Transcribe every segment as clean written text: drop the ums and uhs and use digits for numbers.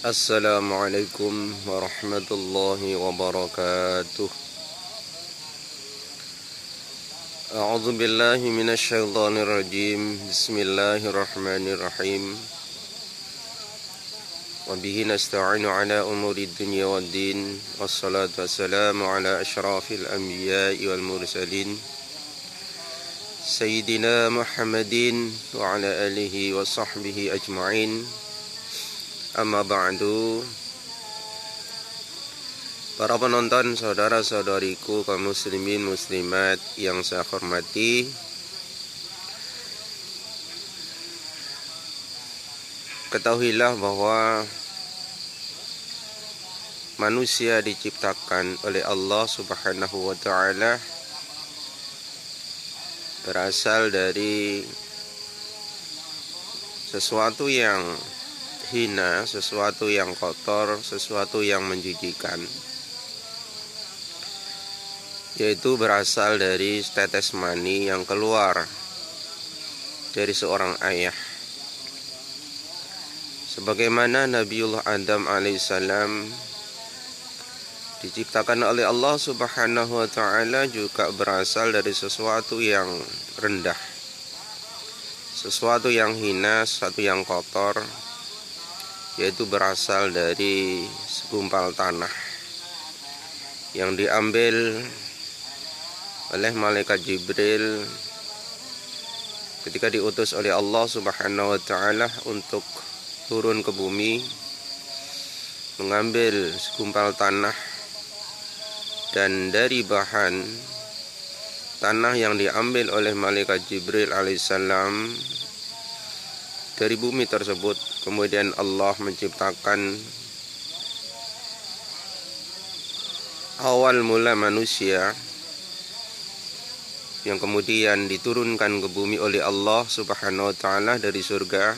Assalamualaikum warahmatullahi wabarakatuh. A'udzu billahi minasyaitonir rajim. Bismillahirrahmanirrahim. Wa bihi nasta'inu ala umuri dunya waddin. Wassalatu wassalamu ala asyrafil anbiya'i wal mursalin. Sayyidina Muhammadin wa ala alihi wa sahbihi ajma'in. Amma ba'du. Para penonton, saudara-saudariku, kaum muslimin muslimat yang saya hormati, ketahuilah bahwa manusia diciptakan oleh Allah Subhanahu wa ta'ala berasal dari sesuatu yang hina, sesuatu yang kotor, sesuatu yang menjijikkan, yaitu berasal dari tetes mani yang keluar dari seorang ayah. Sebagaimana Nabiullah Adam alaihissalam diciptakan oleh Allah Subhanahu wa ta'ala juga berasal dari sesuatu yang rendah, sesuatu yang hina, sesuatu yang kotor, yaitu berasal dari segumpal tanah yang diambil oleh malaikat Jibril ketika diutus oleh Allah Subhanahu wa ta'ala untuk turun ke bumi, mengambil segumpal tanah, dan dari bahan tanah yang diambil oleh malaikat Jibril alaihissalam dari bumi tersebut, kemudian Allah menciptakan awal mula manusia yang kemudian diturunkan ke bumi oleh Allah Subhanahu wa ta'ala dari surga,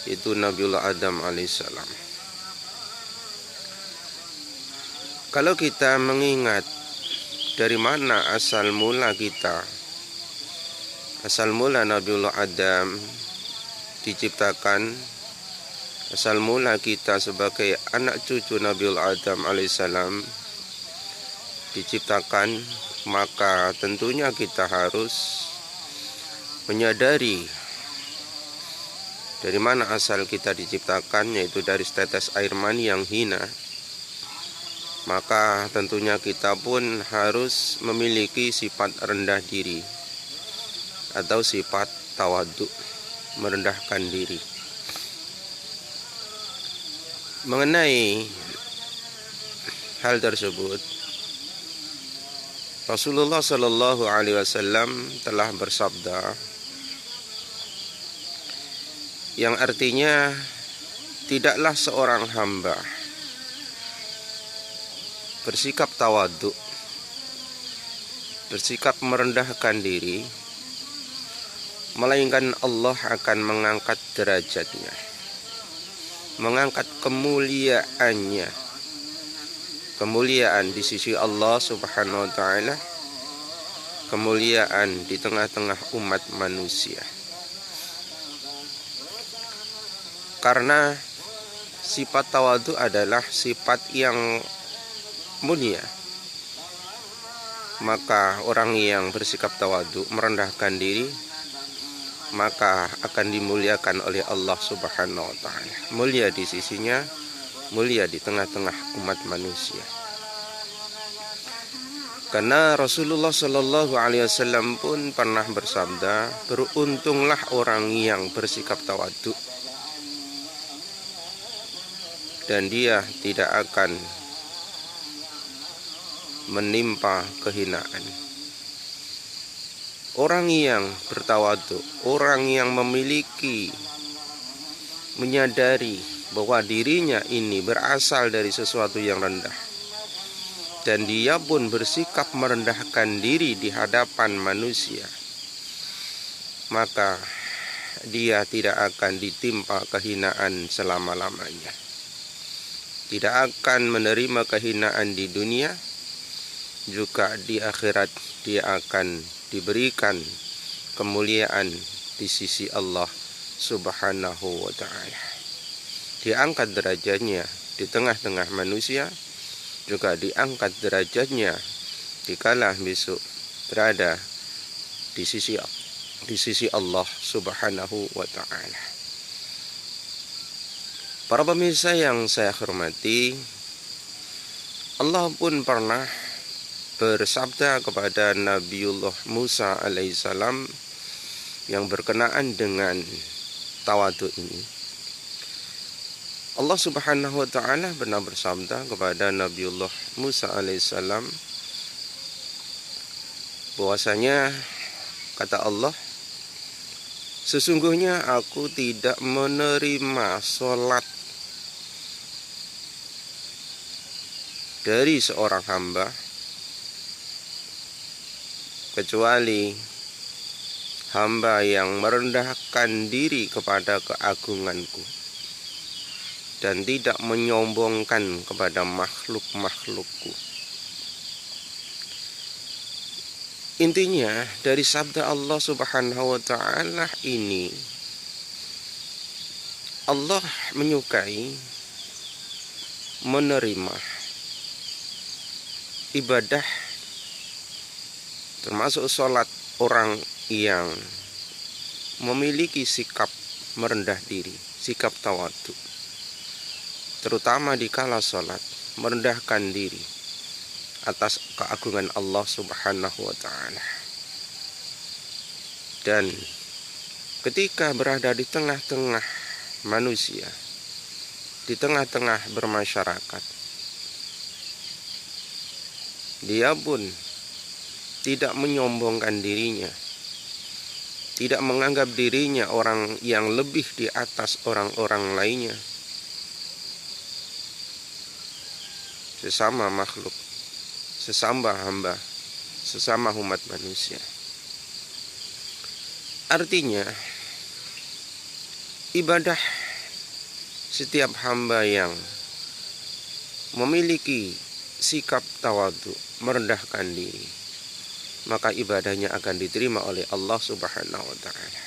itu Nabiullah Adam alaihissalam. Kalau kita mengingat dari mana asal mula kita, asal mula Nabiullah Adam diciptakan, asal mula kita sebagai anak cucu Nabiullah Adam alaihissalam diciptakan, maka tentunya kita harus menyadari dari mana asal kita diciptakan, yaitu dari setetes air mani yang hina. Maka tentunya kita pun harus memiliki sifat rendah diri atau sifat tawadhu, merendahkan diri. Mengenai hal tersebut, Rasulullah Shallallahu Alaihi Wasallam telah bersabda, yang artinya tidaklah seorang hamba bersikap tawadhu, bersikap merendahkan diri, melainkan Allah akan mengangkat derajatnya, mengangkat kemuliaannya, kemuliaan di sisi Allah Subhanahu wa ta'ala, kemuliaan di tengah-tengah umat manusia. Karena sifat tawadhu adalah sifat yang mulia, maka orang yang bersikap tawadhu, merendahkan diri, maka akan dimuliakan oleh Allah Subhanahu wa ta'ala. Mulia di sisinya, mulia di tengah-tengah umat manusia. Karena Rasulullah Shallallahu Alaihi Wasallam pun pernah bersabda, beruntunglah orang yang bersikap tawadhu dan dia tidak akan menimpa kehinaan. Orang yang bertawadhu, orang yang memiliki, menyadari bahwa dirinya ini berasal dari sesuatu yang rendah, dan dia pun bersikap merendahkan diri di hadapan manusia, maka dia tidak akan ditimpa kehinaan selama-lamanya. Tidak akan menerima kehinaan di dunia, juga di akhirat dia akan diberikan kemuliaan di sisi Allah Subhanahu wa ta'ala. diangkat derajatnya di tengah-tengah manusia, juga diangkat derajatnya dikala besok berada di sisi Allah Subhanahu wa ta'ala. Para pemirsa yang saya hormati, Allah pun pernah bersabda kepada Nabiullah Musa alaihissalam yang berkenaan dengan tawadhu ini. Allah Subhanahu wa ta'ala pernah bersabda kepada Nabiullah Musa alaihissalam bahwasanya, kata Allah, sesungguhnya aku tidak menerima sholat dari seorang hamba kecuali hamba yang merendahkan diri kepada keagunganku dan tidak menyombongkan kepada makhluk-makhlukku. Intinya dari sabda Allah Subhanahu wa ta'ala ini, Allah menyukai menerima ibadah termasuk sholat orang yang memiliki sikap merendah diri, sikap tawadhu, terutama di kala sholat, merendahkan diri atas keagungan Allah Subhanahu wa ta'ala. Dan ketika berada di tengah-tengah manusia, di tengah-tengah bermasyarakat, dia pun tidak menyombongkan dirinya, tidak menganggap dirinya orang yang lebih di atas orang-orang lainnya, sesama makhluk, sesama hamba, sesama umat manusia. Artinya, ibadah setiap hamba yang memiliki sikap tawadhu, merendahkan diri, maka ibadahnya akan diterima oleh Allah Subhanahu wa ta'ala.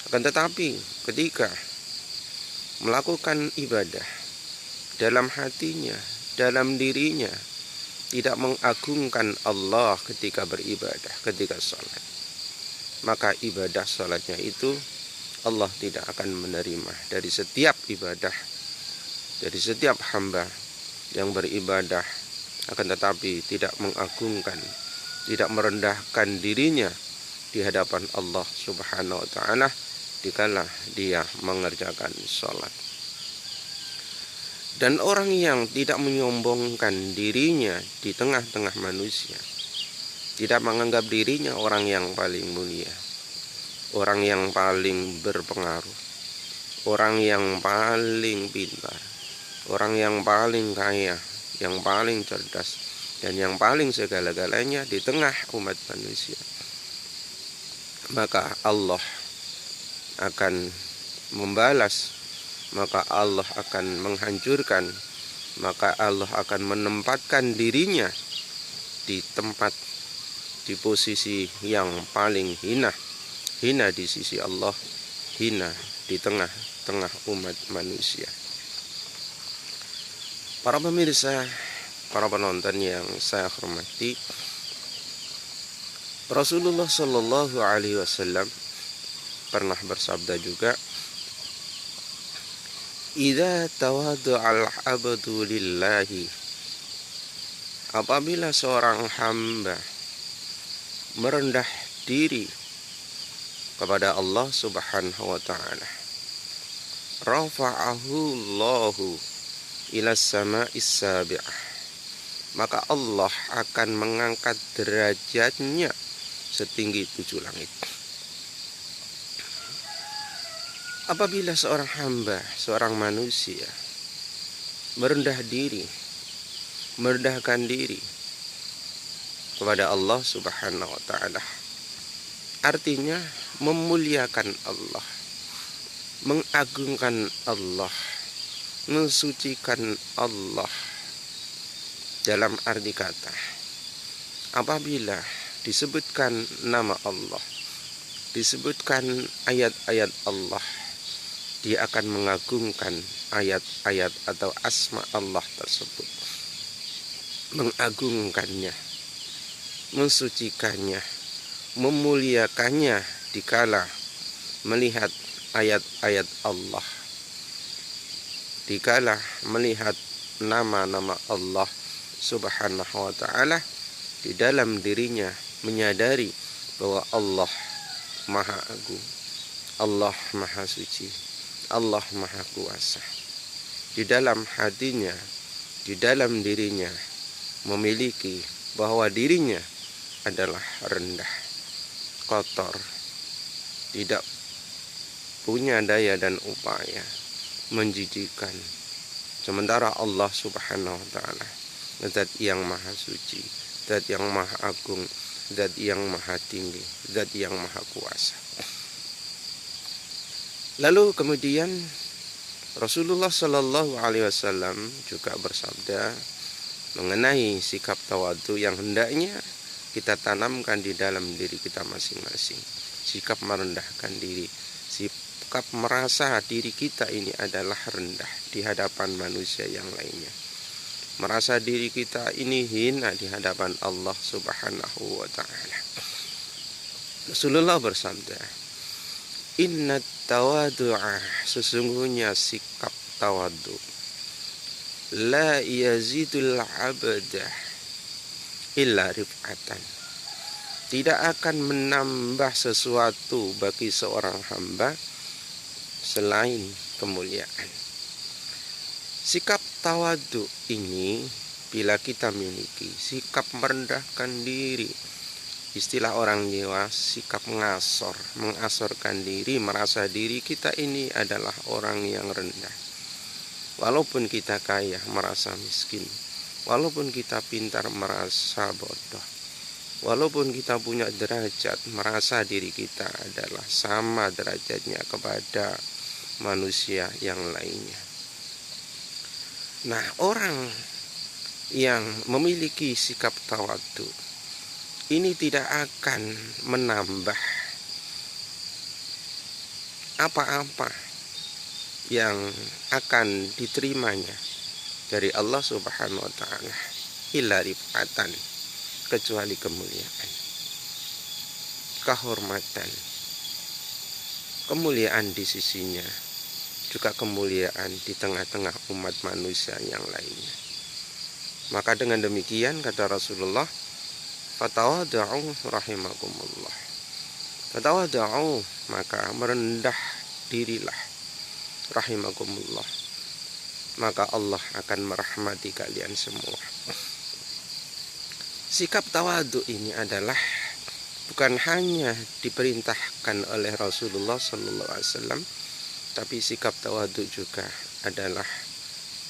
Akan tetapi ketika melakukan ibadah dalam hatinya, dalam dirinya, tidak mengagungkan Allah ketika beribadah, ketika sholat, maka ibadah sholatnya itu Allah tidak akan menerima dari setiap ibadah, dari setiap hamba yang beribadah akan tetapi tidak mengagungkan, tidak merendahkan dirinya di hadapan Allah Subhanahu wa ta'ala dikala dia mengerjakan sholat. Dan orang yang tidak menyombongkan dirinya di tengah-tengah manusia, tidak menganggap dirinya orang yang paling mulia, orang yang paling berpengaruh, orang yang paling pintar, orang yang paling kaya, yang paling cerdas, dan yang paling segala-galanya di tengah umat manusia, maka Allah akan membalas, maka Allah akan menghancurkan, maka Allah akan menempatkan dirinya di tempat, di posisi yang paling hina di sisi Allah, hina di tengah-tengah umat manusia. Para pemirsa, para penonton yang saya hormati, Rasulullah Shallallahu Alaihi Wasallam pernah bersabda juga, "Idza tawaddu'al 'abdu lillahi," apabila seorang hamba merendah diri kepada Allah Subhanahu wa ta'ala, rafa'ahu Allahu ila sama'is sabi'ah, maka Allah akan mengangkat derajatnya setinggi 7 langit. Apabila seorang hamba, seorang manusia merendah diri, merendahkan diri kepada Allah Subhanahu wa ta'ala, artinya memuliakan Allah, mengagungkan Allah, mensucikan Allah. Dalam arti kata, apabila disebutkan nama Allah, disebutkan ayat-ayat Allah, dia akan mengagungkan ayat-ayat atau asma Allah tersebut, mengagungkannya, mensucikannya, memuliakannya dikala melihat ayat-ayat Allah, dikala melihat nama-nama Allah Subhanahu wa ta'ala, di dalam dirinya menyadari bahwa Allah Maha Agung, Allah Maha Suci, Allah Maha Kuasa. Di dalam hatinya, di dalam dirinya memiliki bahwa dirinya adalah rendah, kotor, tidak punya daya dan upaya, menjijikkan. Sementara Allah Subhanahu wa ta'ala zat yang maha suci, zat yang maha agung, zat yang maha tinggi, zat yang maha kuasa. Lalu kemudian Rasulullah Shallallahu Alaihi Wasallam juga bersabda mengenai sikap tawadhu yang hendaknya kita tanamkan di dalam diri kita masing-masing. Sikap merendahkan diri, sikap merasa diri kita ini adalah rendah di hadapan manusia yang lainnya, merasa diri kita ini hina di hadapan Allah Subhanahu wa ta'ala. Rasulullah bersabda, inna tawadu'a, sesungguhnya sikap tawadhu, la yazidul abda illa rif'atan, tidak akan menambah sesuatu bagi seorang hamba selain kemuliaan. Sikap tawadhu ini bila kita miliki, sikap merendahkan diri, istilah orang Jawa sikap ngasor, mengasorkan diri, merasa diri kita ini adalah orang yang rendah. Walaupun kita kaya merasa miskin, walaupun kita pintar merasa bodoh, walaupun kita punya derajat merasa diri kita adalah sama derajatnya kepada manusia yang lainnya. Nah, orang yang memiliki sikap tawadhu ini tidak akan menambah apa-apa yang akan diterimanya dari Allah Subhanahu wa ta'ala illa rif'atan, kecuali kemuliaan, kehormatan, kemuliaan di sisinya, juga kemuliaan di tengah-tengah umat manusia yang lainnya. Maka dengan demikian kata Rasulullah, fatawada'u rahimakumullah, fatawada'u, maka merendah dirilah, rahimakumullah, maka Allah akan merahmati kalian semua. Sikap tawadhu ini adalah bukan hanya diperintahkan oleh Rasulullah Sallallahu Alaihi Wasallam, tapi sikap tawadhu juga adalah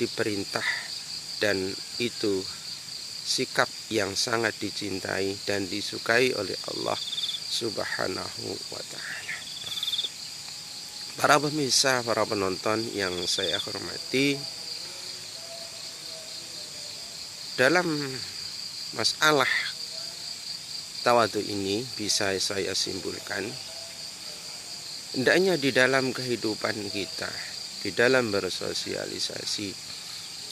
diperintah, dan itu sikap yang sangat dicintai dan disukai oleh Allah Subhanahu wa ta'ala. Para pemirsa, para penonton yang saya hormati, dalam masalah tawadhu ini bisa saya simpulkan, hendaknya di dalam kehidupan kita, di dalam bersosialisasi,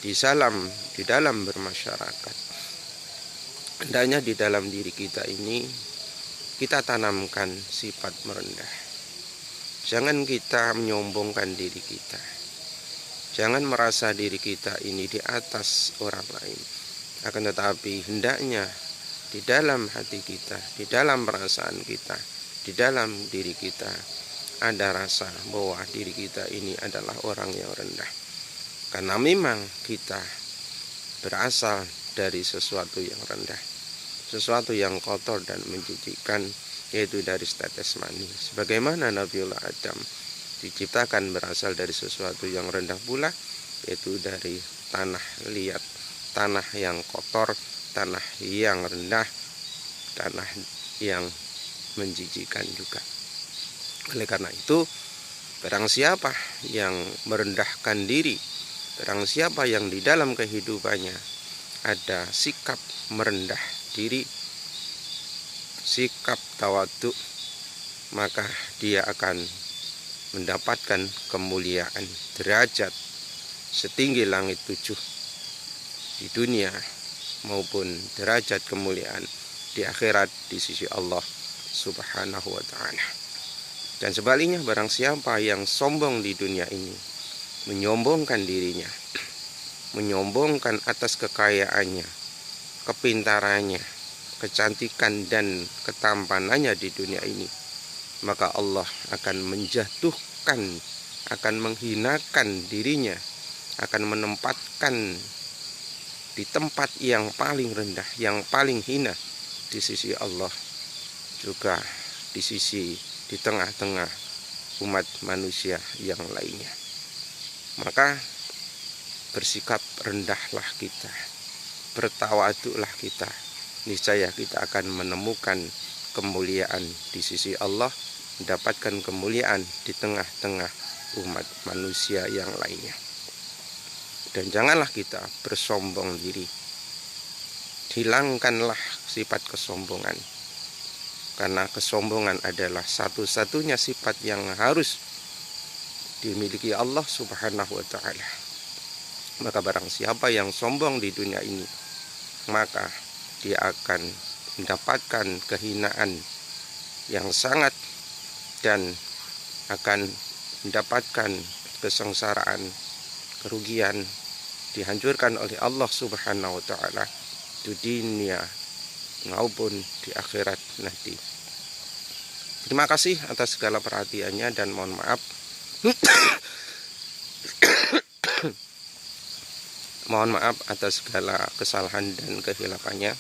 di dalam bermasyarakat, hendaknya di dalam diri kita ini kita tanamkan sifat merendah. Jangan kita menyombongkan diri kita, jangan merasa diri kita ini di atas orang lain. Akan tetapi hendaknya di dalam hati kita, di dalam perasaan kita, di dalam diri kita ada rasa bahwa diri kita ini adalah orang yang rendah, karena memang kita berasal dari sesuatu yang rendah, sesuatu yang kotor dan menjijikkan, yaitu dari tetes mani. Sebagaimana Nabiullah Adam diciptakan berasal dari sesuatu yang rendah pula, yaitu dari tanah liat, tanah yang kotor, tanah yang rendah, tanah yang menjijikkan juga. Oleh karena itu, barang siapa yang merendahkan diri, barang siapa yang di dalam kehidupannya ada sikap merendah diri, sikap tawadhu, maka dia akan mendapatkan kemuliaan derajat setinggi langit 7 di dunia maupun derajat kemuliaan di akhirat di sisi Allah Subhanahu wa ta'ala. Dan sebaliknya, barang siapa yang sombong di dunia ini, menyombongkan dirinya, menyombongkan atas kekayaannya, kepintarannya, kecantikan dan ketampanannya di dunia ini, maka Allah akan menjatuhkan, akan menghinakan dirinya, akan menempatkan di tempat yang paling rendah, yang paling hina di sisi Allah, juga di tengah-tengah umat manusia yang lainnya. Maka bersikap rendahlah kita, bertawaduklah kita, niscaya kita akan menemukan kemuliaan di sisi Allah, mendapatkan kemuliaan di tengah-tengah umat manusia yang lainnya. Dan janganlah kita bersombong diri. Hilangkanlah sifat kesombongan, karena kesombongan adalah satu-satunya sifat yang harus dimiliki Allah Subhanahu wa ta'ala. Maka barang siapa yang sombong di dunia ini, maka dia akan mendapatkan kehinaan yang sangat dan akan mendapatkan kesengsaraan, kerugian, dihancurkan oleh Allah Subhanahu wa ta'ala di dunia maupun di akhirat nanti. Terima kasih atas segala perhatiannya dan mohon maaf mohon maaf atas segala kesalahan dan kehilafannya.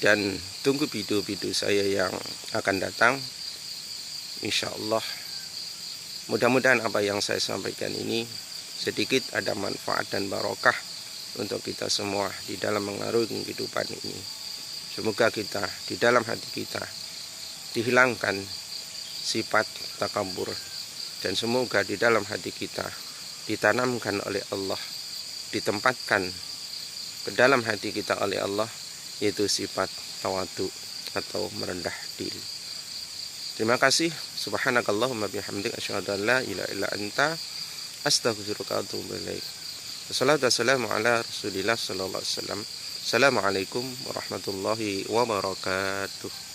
Dan tunggu video-video saya yang akan datang, insya Allah. Mudah-mudahan apa yang saya sampaikan ini sedikit ada manfaat dan barokah untuk kita semua di dalam mengarungi kehidupan ini. Semoga kita di dalam hati kita dihilangkan sifat takabur, dan semoga di dalam hati kita ditanamkan oleh Allah, ditempatkan ke dalam hati kita oleh Allah, yaitu sifat tawadu atau merendah diri. Terima kasih. Subhanakallahumma bihamdik asyhadu an la ilaha illa anta astaghfiruka wa atubu ilaik. Wassalamu ala Rasulillah sallallahu alaihi wasallam. Assalamualaikum warahmatullahi wabarakatuh.